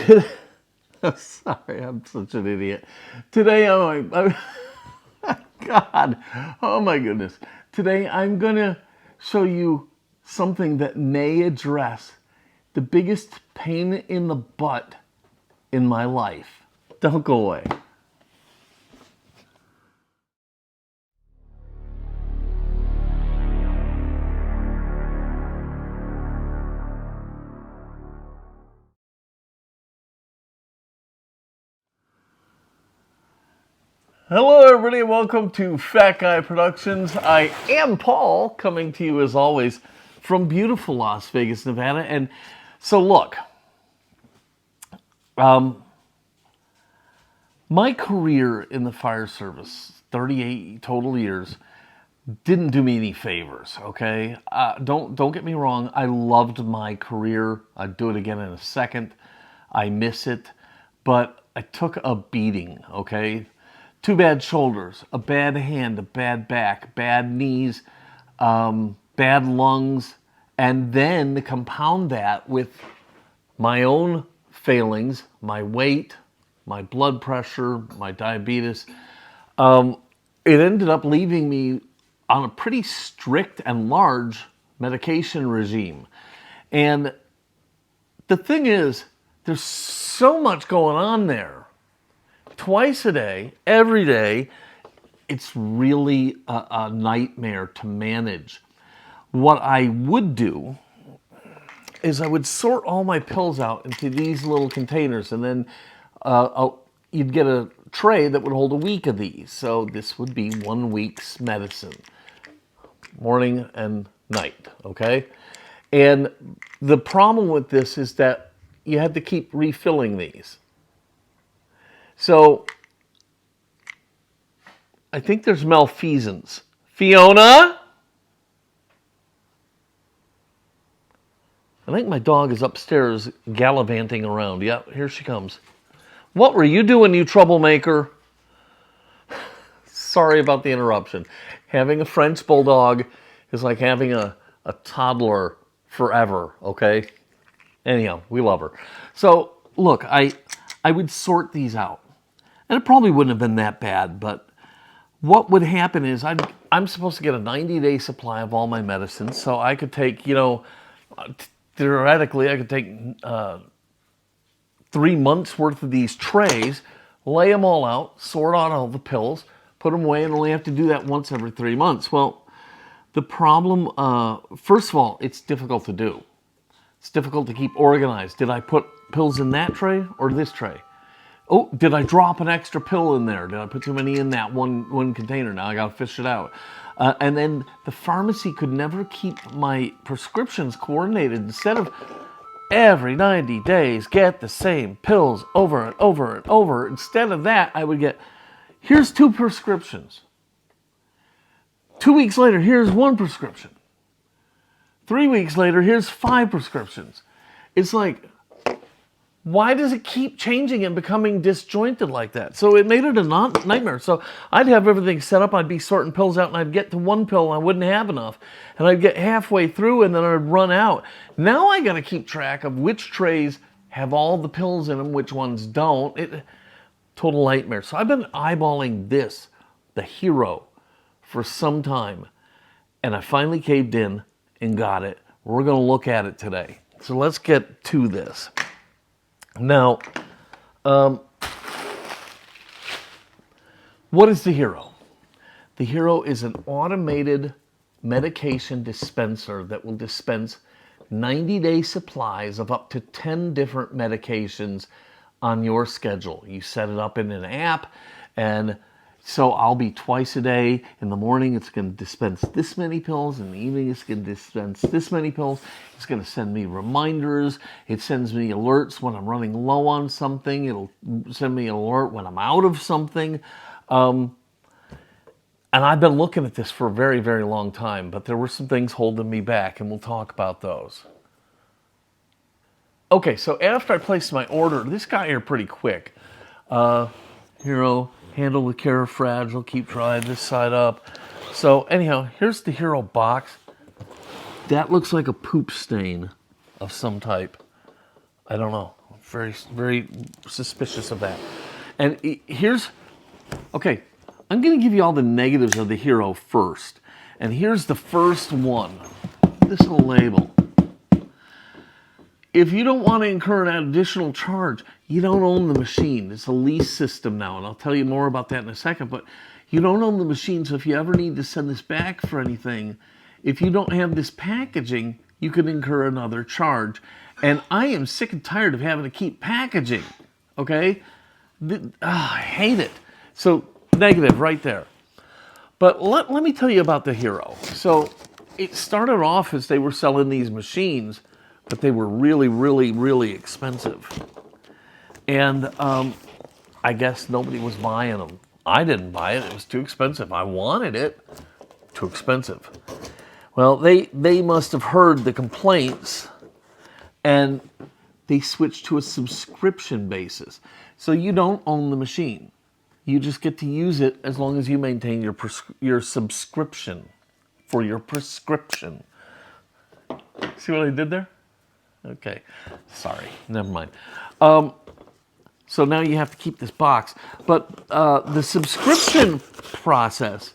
Sorry, I'm such an idiot. Today, God, oh my goodness. Today, I'm going to show you something that may address the biggest pain in the butt in my life. Don't go away. Hello everybody and welcome to Fat Guy Productions. I am Paul, coming to you as always from beautiful Las Vegas, Nevada. And so look, my career in the fire service, 38 total years, didn't do me any favors, okay? Don't get me wrong, I loved my career. I'd do it again in a second. I miss it, but I took a beating, okay? 2 bad shoulders, a bad hand, a bad back, bad knees, bad lungs, and then to compound that with my own failings, my weight, my blood pressure, my diabetes, it ended up leaving me on a pretty strict and large medication regime. And the thing is, there's so much going on there. Twice a day, every day, it's really a nightmare to manage. What I would do is I would sort all my pills out into these little containers, and then you'd get a tray that would hold a week of these. So this would be 1 week's medicine, morning and night, okay? And the problem with this is that you had to keep refilling these. So, I think there's malfeasance. Fiona? I think my dog is upstairs gallivanting around. Yep, here she comes. What were you doing, you troublemaker? Sorry about the interruption. Having a French bulldog is like having a toddler forever, okay? Anyhow, we love her. So, look, I would sort these out. And it probably wouldn't have been that bad, but what would happen is I'm supposed to get a 90-day supply of all my medicines, so I could take, theoretically, I could take 3 months worth of these trays, lay them all out, sort out all the pills, put them away, and only have to do that once every 3 months. Well, the problem, first of all, it's difficult to do. It's difficult to keep organized. Did I put pills in that tray or this tray? Oh, did I drop an extra pill in there? Did I put too many in that one container? Now I got to fish it out. And then the pharmacy could never keep my prescriptions coordinated. Instead of every 90 days, get the same pills over and over and over. Instead of that, I would get, here's 2 prescriptions. 2 weeks later, here's 1 prescription. 3 weeks later, here's 5 prescriptions. It's like, why does it keep changing and becoming disjointed like that? So it made it a nightmare. So I'd have everything set up. I'd be sorting pills out, and I'd get to 1 pill, and I wouldn't have enough. And I'd get halfway through, and then I'd run out. Now I got to keep track of which trays have all the pills in them, which ones don't. Total nightmare. So I've been eyeballing this, the Hero, for some time. And I finally caved in and got it. We're going to look at it today. So let's get to this. Now, what is the Hero? The Hero is an automated medication dispenser that will dispense 90-day supplies of up to 10 different medications on your schedule. You set it up in an app, and so I'll be twice a day. In the morning, it's going to dispense this many pills. In the evening, it's going to dispense this many pills. It's going to send me reminders. It sends me alerts when I'm running low on something. It'll send me an alert when I'm out of something. And I've been looking at this for a very, very long time, but there were some things holding me back, and we'll talk about those. Okay, so after I placed my order, this got here pretty quick. Hero, handle with care, fragile, keep dry, this side up. So anyhow, here's the Hero box. That looks like a poop stain of some type. I don't know. Very, very suspicious of that. And here's, okay, I'm going to give you all the negatives of the Hero first. And here's the first one. This little label. If you don't want to incur an additional charge, you don't own the machine. It's a lease system now, and I'll tell you more about that in a second. But you don't own the machine, so if you ever need to send this back for anything, if you don't have this packaging, you could incur another charge. And I am sick and tired of having to keep packaging, okay? I hate it. So, negative right there. But let me tell you about the Hero. So, it started off as they were selling these machines, but they were really, really, really expensive. And I guess nobody was buying them. I didn't buy it. It was too expensive. I wanted it. Too expensive. Well, they must have heard the complaints, and they switched to a subscription basis. So you don't own the machine. You just get to use it as long as you maintain your subscription for your prescription. See what I did there? Okay, sorry, never mind. So now you have to keep this box. But the subscription process,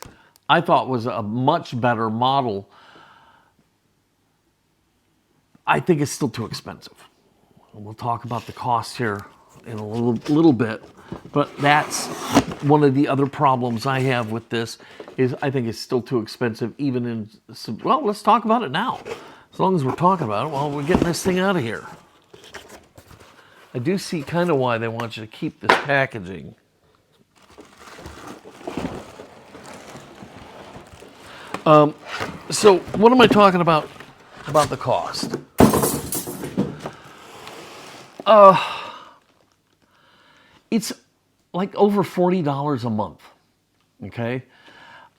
I thought, was a much better model. I think it's still too expensive. We'll talk about the cost here in a little bit. But that's one of the other problems I have with this, is I think it's still too expensive, even in, well, let's talk about it now. As long as we're talking about it, well, we're getting this thing out of here. I do see kind of why they want you to keep this packaging. So what am I talking about the cost? It's like over $40 a month, okay?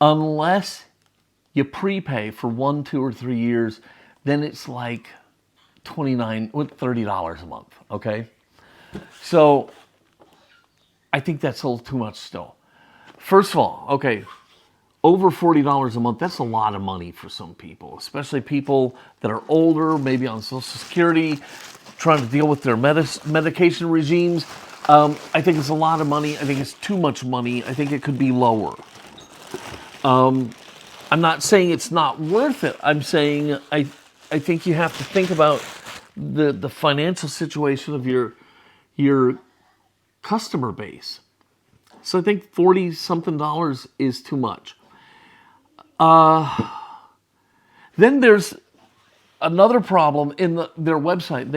Unless you prepay for 1, 2, or 3 years, then it's like $30 a month, okay? So I think that's a little too much still. First of all, okay, over $40 a month, that's a lot of money for some people, especially people that are older, maybe on Social Security, trying to deal with their medication regimes. I think it's a lot of money. I think it's too much money. I think it could be lower. I'm not saying it's not worth it. I'm saying I think you have to think about the financial situation of your customer base. So I think $40-something is too much. Then there's another problem in their website.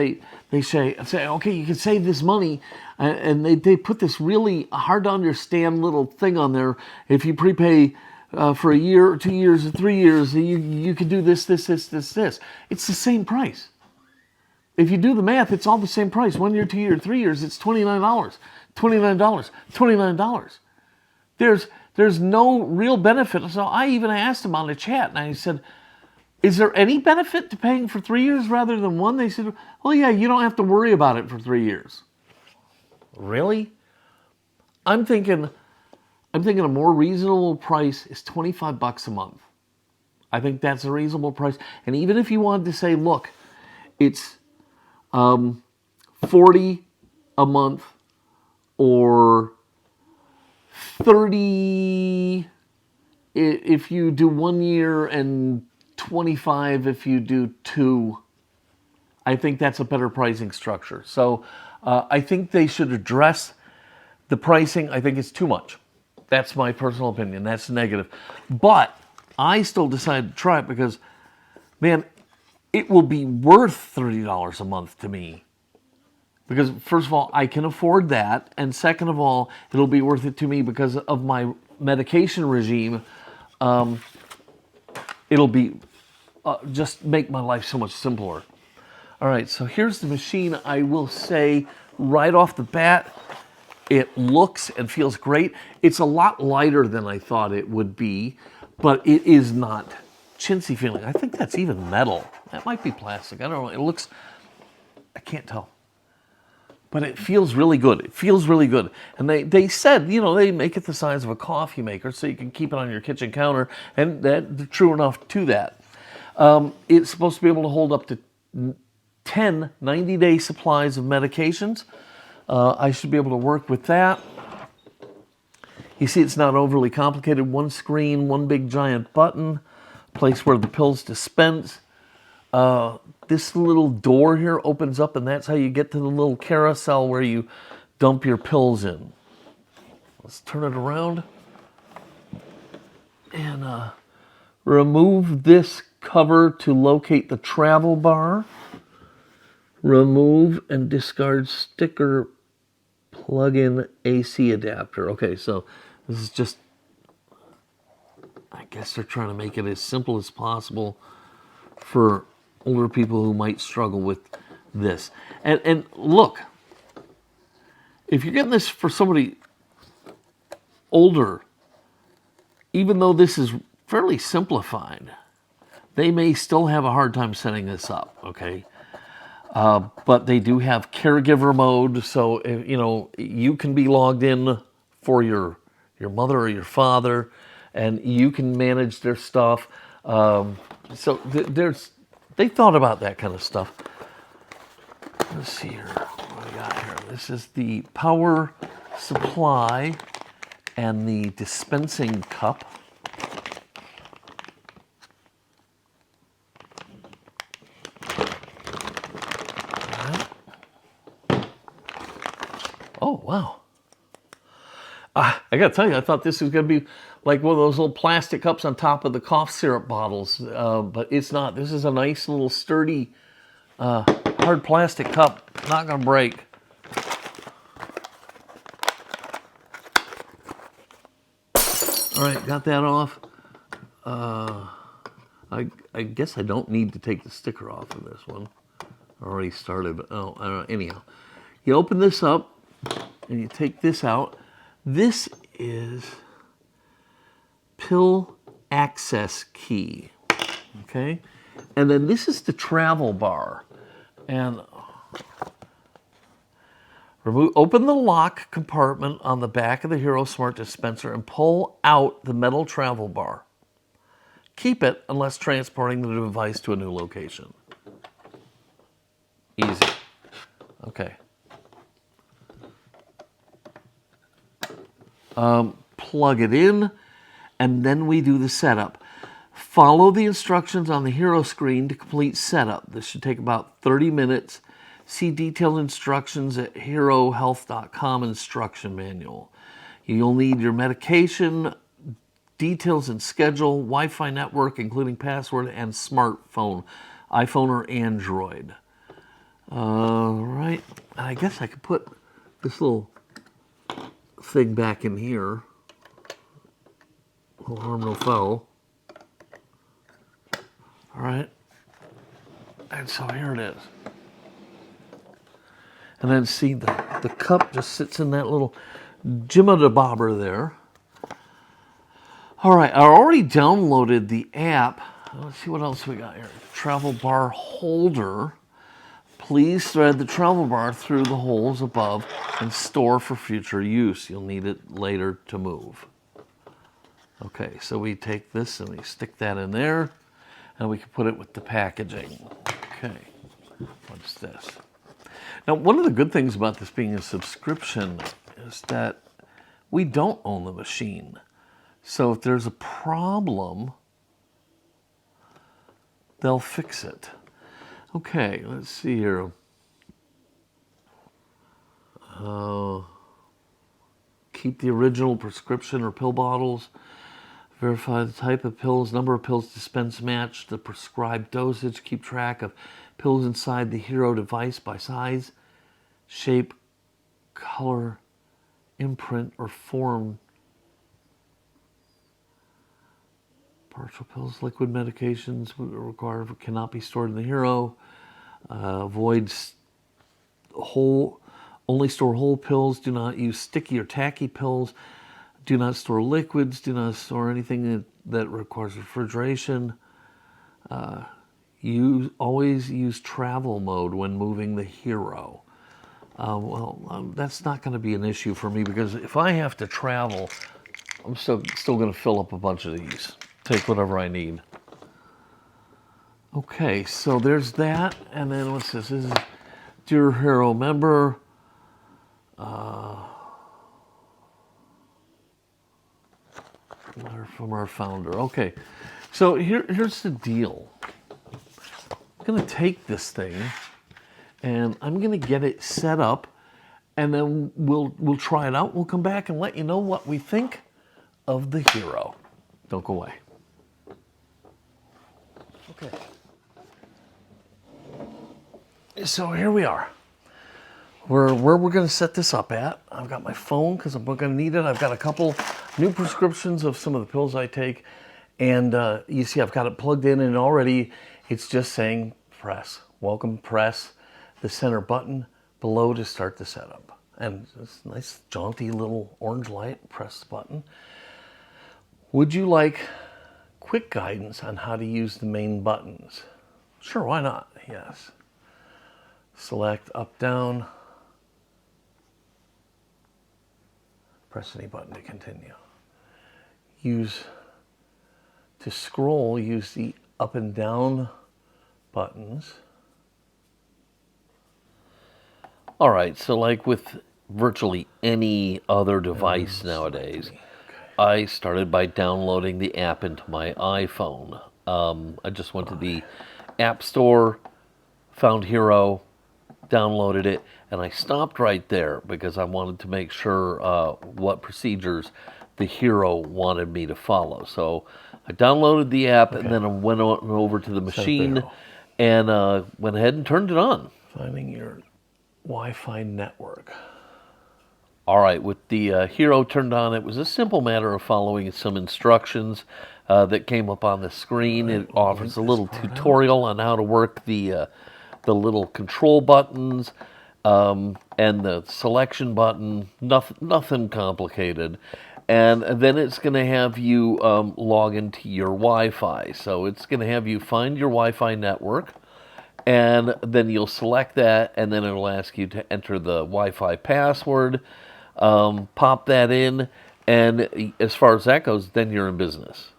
They say, okay, you can save this money, and they put this really hard to understand little thing on there. If you prepay for a year or 2 years or 3 years, you can do this. It's the same price. If you do the math, it's all the same price. 1 year, 2 year, 3 years, it's $29. $29. There's no real benefit. So I even asked them on the chat, and I said, is there any benefit to paying for 3 years rather than 1? They said, well, yeah, you don't have to worry about it for 3 years. Really? I'm thinking a more reasonable price is $25 a month. I think that's a reasonable price. And even if you wanted to say, look, it's $40 a month or $30 if you do 1 year and $25 if you do 2, I think that's a better pricing structure. So I think they should address the pricing. I think it's too much. That's my personal opinion. That's negative. But I still decided to try it because, man, it will be worth $30 a month to me. Because, first of all, I can afford that. And second of all, it'll be worth it to me because of my medication regime. It'll be just make my life so much simpler. All right, so here's the machine. I will say right off the bat, it looks and feels great. It's a lot lighter than I thought it would be, but it is not chintzy feeling. I think that's even metal. That might be plastic. I don't know. It looks, I can't tell. But it feels really good. It feels really good. And they said, you know, they make it the size of a coffee maker so you can keep it on your kitchen counter. And that's true enough to that. It's supposed to be able to hold up to 10 90-day supplies of medications. I should be able to work with that. You see it's not overly complicated. One screen, one big giant button, place where the pills dispense. This little door here opens up, and that's how you get to the little carousel where you dump your pills in. Let's turn it around and remove this cover to locate the travel bar. Remove and discard sticker plug-in AC adapter. Okay, so this is just, I guess they're trying to make it as simple as possible for older people who might struggle with this. And look, if you're getting this for somebody older, even though this is fairly simplified, they may still have a hard time setting this up, okay? But they do have caregiver mode, so you know you can be logged in for your mother or your father, and you can manage their stuff. So they thought about that kind of stuff. Let's see here, what do we got here? This is the power supply and the dispensing cup. Oh, wow. I got to tell you, I thought this was going to be like one of those little plastic cups on top of the cough syrup bottles, but it's not. This is a nice little sturdy, hard plastic cup. Not going to break. All right, got that off. I guess I don't need to take the sticker off of this one. I already started, but oh, I don't know. Anyhow, you open this up and you take this out. This is pill access key, okay? And then this is the travel bar. And open the lock compartment on the back of the Hero Smart Dispenser and pull out the metal travel bar. Keep it unless transporting the device to a new location. Easy. Okay. Plug it in, and then we do the setup. Follow the instructions on the Hero screen to complete setup. This should take about 30 minutes. See detailed instructions at herohealth.com instruction manual. You'll need your medication, details and schedule, Wi-Fi network, including password, and smartphone, iPhone or Android. All right, I guess I could put this little thing back in here. No harm, no foul. All right, and so here it is. And then see the cup just sits in that little jimmy-bobber there. All right, I already downloaded the app. Let's see what else we got here. Travel bar holder. Please thread the travel bar through the holes above and store for future use. You'll need it later to move. Okay, so we take this and we stick that in there, and we can put it with the packaging. Okay, what's this? Now, one of the good things about this being a subscription is that we don't own the machine. So if there's a problem, they'll fix it. Okay, let's see here. Keep the original prescription or pill bottles. Verify the type of pills, number of pills dispensed match the prescribed dosage. Keep track of pills inside the Hero device by size, shape, color, imprint, or form. Partial pills, liquid medications required cannot be stored in the Hero. Avoid only store whole pills. Do not use sticky or tacky pills. Do not store liquids. Do not store anything that requires refrigeration. Always use travel mode when moving the Hero. That's not going to be an issue for me because if I have to travel, I'm still going to fill up a bunch of these. Take whatever I need. Okay, so there's that, and then what's this? This is Dear Hero member. Letter from our founder. Okay, so here's the deal. I'm gonna take this thing, and I'm gonna get it set up, and then we'll try it out. We'll come back and let you know what we think of the Hero. Don't go away. Okay. So here we are. Where we're going to set this up at. I've got my phone because I'm going to need it. I've got a couple new prescriptions of some of the pills I take. And you see I've got it plugged in, and already it's just saying press. Welcome, press the center button below to start the setup. And this nice jaunty little orange light, press the button. Would you like quick guidance on how to use the main buttons? Sure, why not? Yes. Select up, down. Press any button to continue. To scroll, use the up and down buttons. All right, so like with virtually any other device nowadays, I started by downloading the app into my iPhone. I just went to the App Store, found Hero, downloaded it, and I stopped right there because I wanted to make sure what procedures the Hero wanted me to follow. So I downloaded the app, and then I went over to the machine and went ahead and turned it on. Finding your Wi-Fi network. All right, with the Hero turned on, it was a simple matter of following some instructions that came up on the screen. It offers a little tutorial on how to work the little control buttons and the selection button. Nothing complicated. And then it's going to have you log into your Wi-Fi. So it's going to have you find your Wi-Fi network, and then you'll select that, and then it'll ask you to enter the Wi-Fi password, pop that in, and as far as that goes, then you're in business.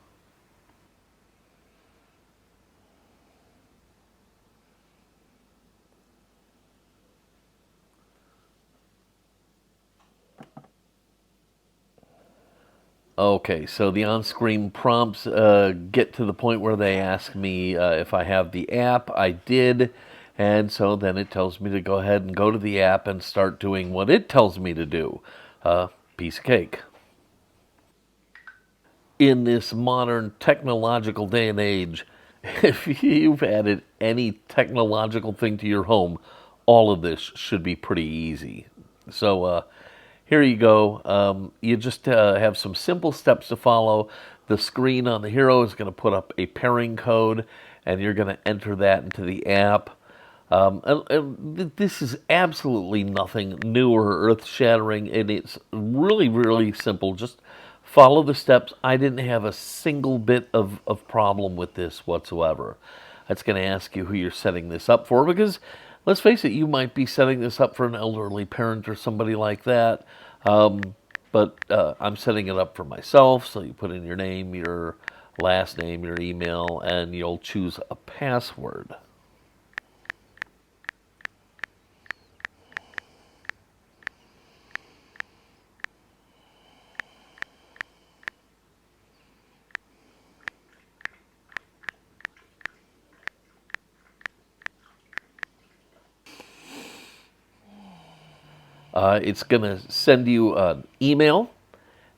Okay, so the on-screen prompts get to the point where they ask me if I have the app. I did, and so then it tells me to go ahead and go to the app and start doing what it tells me to do. Piece of cake. In this modern technological day and age, if you've added any technological thing to your home, all of this should be pretty easy. So here you go. You just have some simple steps to follow. The screen on the Hero is going to put up a pairing code, and you're going to enter that into the app. And this is absolutely nothing new or earth-shattering, and it's really, really simple. Just follow the steps. I didn't have a single bit of problem with this whatsoever. That's going to ask you who you're setting this up for, because let's face it, you might be setting this up for an elderly parent or somebody like that. But I'm setting it up for myself, so you put in your name, your last name, your email, and you'll choose a password. It's going to send you an email,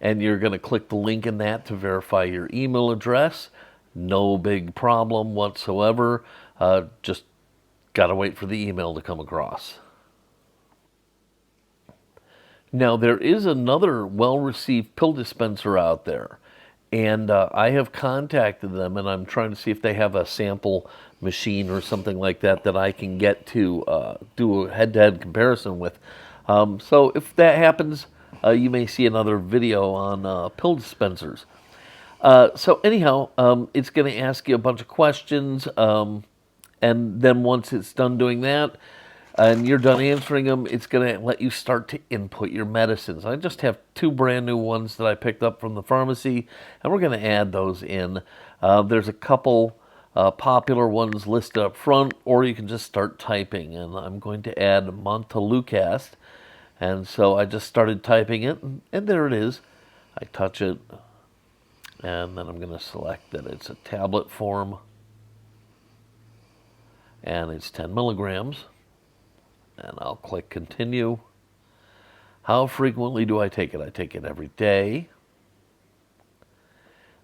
and you're going to click the link in that to verify your email address. No big problem whatsoever. Just got to wait for the email to come across. Now, there is another well-received pill dispenser out there, and I have contacted them, and I'm trying to see if they have a sample machine or something like that that I can get to do a head-to-head comparison with. So if that happens, you may see another video on pill dispensers. So anyhow, it's going to ask you a bunch of questions, and then once it's done doing that, and you're done answering them, it's going to let you start to input your medicines. I just have 2 brand new ones that I picked up from the pharmacy, and we're going to add those in. There's a couple popular ones listed up front, or you can just start typing. And I'm going to add Montelukast. And so I just started typing it, and there it is. I touch it, and then I'm going to select that it's a tablet form, and it's 10 milligrams. And I'll click continue. How frequently do I take it? I take it every day.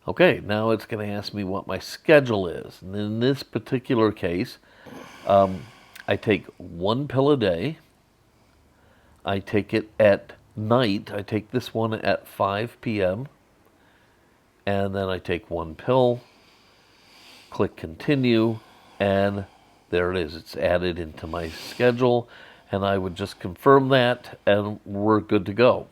Okay, now it's going to ask me what my schedule is. And in this particular case, I take 1 pill a day. I take it at night. I take this one at 5 p.m. And then I take 1 pill, click continue, and there it is. It's added into my schedule, and I would just confirm that, and we're good to go.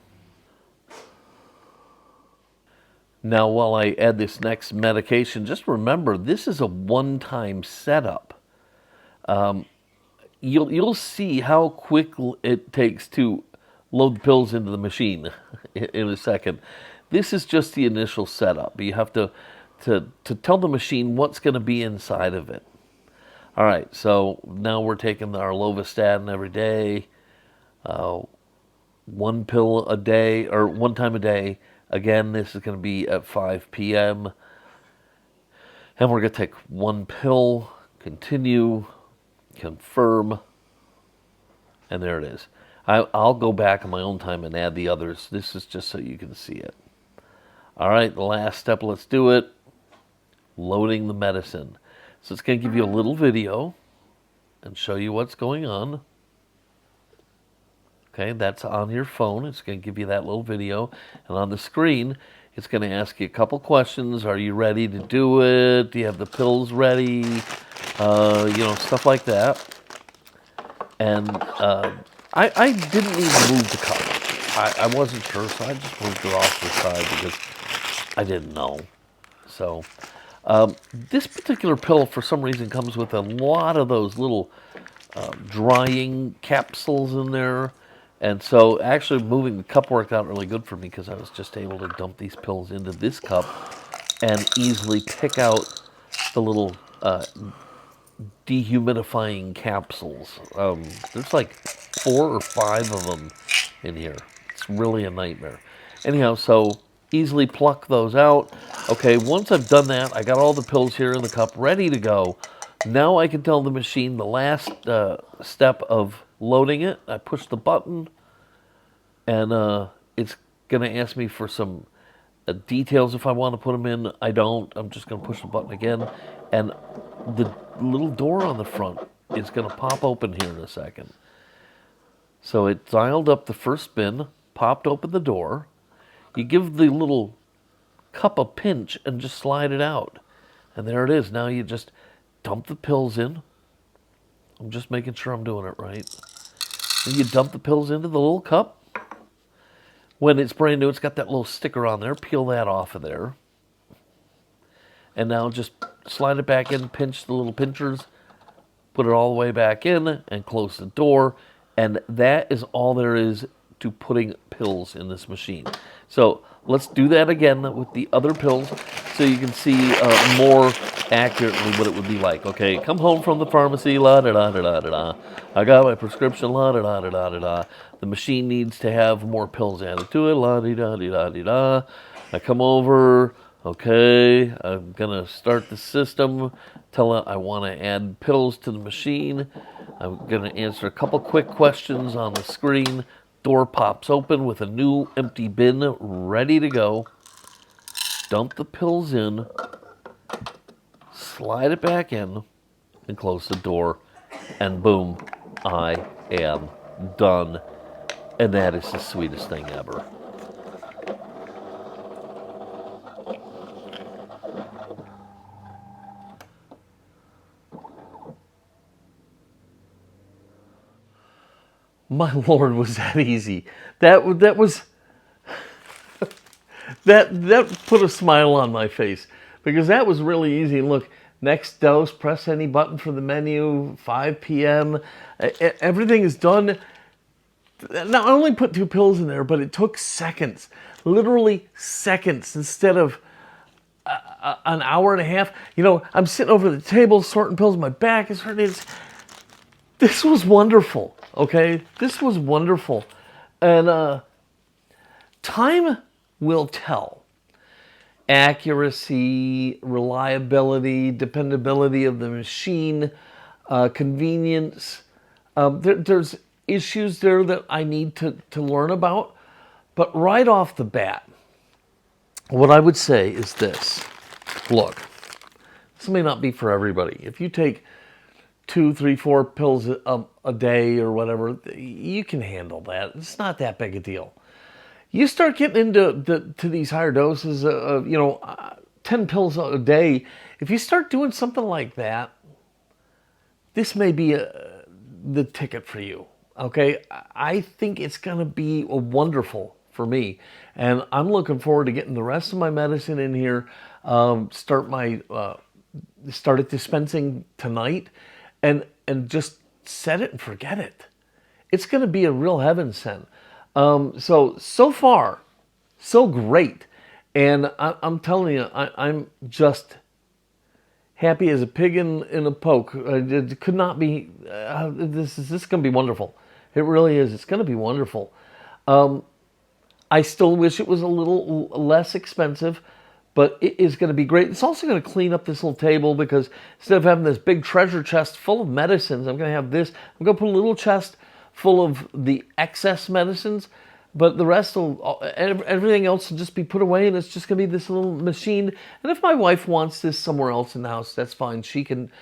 Now, while I add this next medication, just remember, this is a one-time setup. You'll see how quick it takes to load the pills into the machine in a second. This is just the initial setup. You have to tell the machine what's going to be inside of it. All right, so now we're taking our lovastatin every day, 1 pill a day, or 1 time a day. Again, this is going to be at 5 p.m. And we're going to take 1 pill, continue, confirm, and there it is. I'll go back on my own time and add the others. This is just so you can see it. All right, the last step, let's do it. Loading the medicine. So it's going to give you a little video and show you what's going on. Okay, that's on your phone. It's going to give you that little video. And on the screen, it's going to ask you a couple questions. Are you ready to do it? Do you have the pills ready? Stuff like that. And I didn't even move the cup. I wasn't sure, so I just moved it off to the side because I didn't know. So this particular pill, for some reason, comes with a lot of those little drying capsules in there. And so actually moving the cup worked out really good for me because I was just able to dump these pills into this cup and easily pick out the little dehumidifying capsules. There's like 4 or 5 of them in here. It's really a nightmare. Anyhow, so easily pluck those out. Okay, once I've done that, I got all the pills here in the cup ready to go. Now I can tell the machine the last step of loading it. I push the button, and it's going to ask me for some details if I want to put them in. I don't. I'm just going to push the button again, and the little door on the front is going to pop open here in a second. So it dialed up the first bin, popped open the door. You give the little cup a pinch and just slide it out. And there it is. Now you just dump the pills in. I'm just making sure I'm doing it right. And you dump the pills into the little cup. When it's brand new, it's got that little sticker on there. Peel that off of there. And now just slide it back in, pinch the little pinchers, put it all the way back in, and close the door. And that is all there is to putting pills in this machine. So let's do that again with the other pills so you can see more accurately what it would be like. Okay, come home from the pharmacy, la-da-da-da-da-da-da. I got my prescription, la-da-da-da-da-da-da. The machine needs to have more pills added to it, la-di-da-di-da-di-da. I come over, okay, I'm going to start the system, tell it I want to add pills to the machine. I'm going to answer a couple quick questions on the screen. Door pops open with a new empty bin ready to go. Dump the pills in, slide it back in, and close the door. And boom, I am done. And that is the sweetest thing ever. My Lord, was that easy? That was that put a smile on my face because that was really easy. And look, next dose, press any button for the menu. 5 p.m. Everything is done. Now I only put 2 pills in there, but it took seconds, literally seconds, instead of an hour and a half. You know, I'm sitting over the table sorting pills. My back is hurting. This was wonderful. Okay, this was wonderful, and time will tell. Accuracy, reliability, dependability of the machine, convenience. There's issues there that I need to learn about. But right off the bat, what I would say is this. Look, this may not be for everybody. If you take 2, 3, 4 pills a day or whatever, you can handle that. It's not that big a deal. You start getting into these higher doses, 10 pills a day. If you start doing something like that, this may be the ticket for you. Okay, I think it's going to be wonderful for me, and I'm looking forward to getting the rest of my medicine in here. Start it dispensing tonight, and just set it and forget it. It's going to be a real heaven sent. So far, so great, and I'm telling you, I'm just happy as a pig in a poke. It could not be. This is going to be wonderful. It really is. It's going to be wonderful. I still wish it was a little less expensive, but it is going to be great. It's also going to clean up this little table, because instead of having this big treasure chest full of medicines, I'm going to have this. I'm going to put a little chest full of the excess medicines, but the rest everything else will just be put away, and it's just going to be this little machine. And if my wife wants this somewhere else in the house, that's fine. She can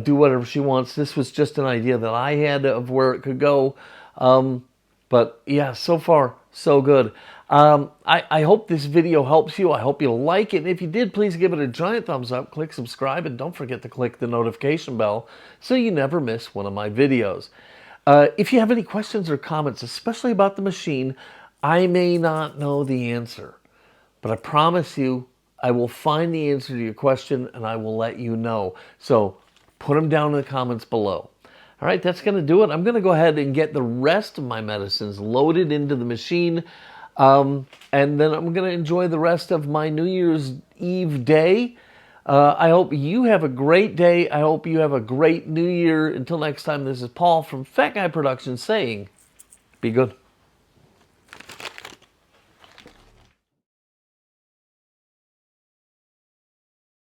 do whatever she wants. This was just an idea that I had of where it could go. But yeah, so far, so good. I hope this video helps you. I hope you like it. And if you did, please give it a giant thumbs up, click subscribe, and don't forget to click the notification bell so you never miss one of my videos. If you have any questions or comments, especially about the machine, I may not know the answer, but I promise you I will find the answer to your question, and I will let you know. So put them down in the comments below. All right, that's going to do it. I'm going to go ahead and get the rest of my medicines loaded into the machine, and then I'm going to enjoy the rest of my New Year's Eve day. I hope you have a great day. I hope you have a great New Year. Until next time, this is Paul from Fat Guy Productions saying, be good.